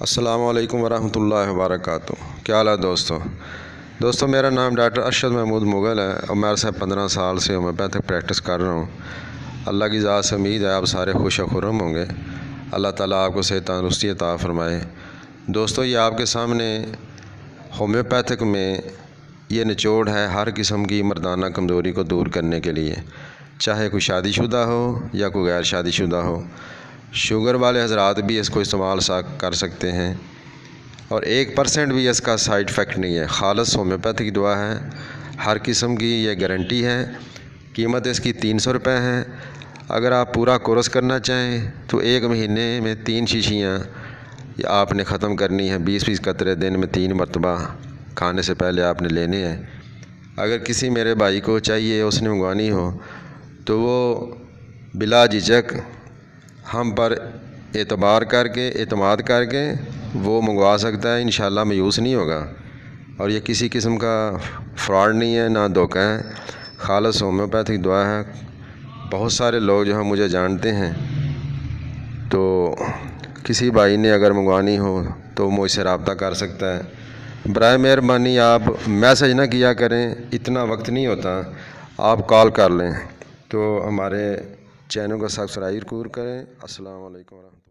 السلام علیکم ورحمۃ اللہ وبرکاتہ۔ کیا حال ہے دوستو میرا نام ڈاکٹر ارشد محمود مغل ہے اور میں سے 15 سال سے ہومیوپیتھک پریکٹس کر رہا ہوں۔ اللہ کی ذات سے امید ہے آپ سارے خوش و خرم ہوں گے۔ اللہ تعالیٰ آپ کو صحت تندرستی عطا فرمائے۔ دوستو یہ آپ کے سامنے ہومیوپیتھک میں یہ نچوڑ ہے ہر قسم کی مردانہ کمزوری کو دور کرنے کے لیے، چاہے کوئی شادی شدہ ہو یا کوئی غیر شادی شدہ ہو۔ شوگر والے حضرات بھی اس کو استعمال کر سکتے ہیں اور 1% بھی اس کا سائیڈ افیکٹ نہیں ہے۔ خالص ہومیوپیتھک دوا ہے، ہر قسم کی یہ گارنٹی ہے۔ قیمت اس کی 300 روپے ہے۔ اگر آپ پورا کورس کرنا چاہیں تو 1 مہینے میں 3 شیشیاں آپ نے ختم کرنی ہے۔ 20 قطرے دن میں 3 مرتبہ کھانے سے پہلے آپ نے لینے ہیں۔ اگر کسی میرے بھائی کو چاہیے، اس نے منگوانی ہو، تو وہ بلا جھجک ہم پر اعتماد کر کے وہ منگوا سکتا ہے۔ انشاءاللہ مایوس نہیں ہوگا اور یہ کسی قسم کا فراڈ نہیں ہے، نہ دھوکہ ہے۔ خالص ہومیوپیتھک دعا ہے۔ بہت سارے لوگ جو ہیں مجھے جانتے ہیں، تو کسی بھائی نے اگر منگوانی ہو تو مجھ سے رابطہ کر سکتا ہے۔ برائے مہربانی آپ میسج نہ کیا کریں، اتنا وقت نہیں ہوتا، آپ کال کر لیں۔ تو ہمارے چینل کو سبسکرائب ضرور کریں۔ السلام علیکم ورحمۃ اللہ۔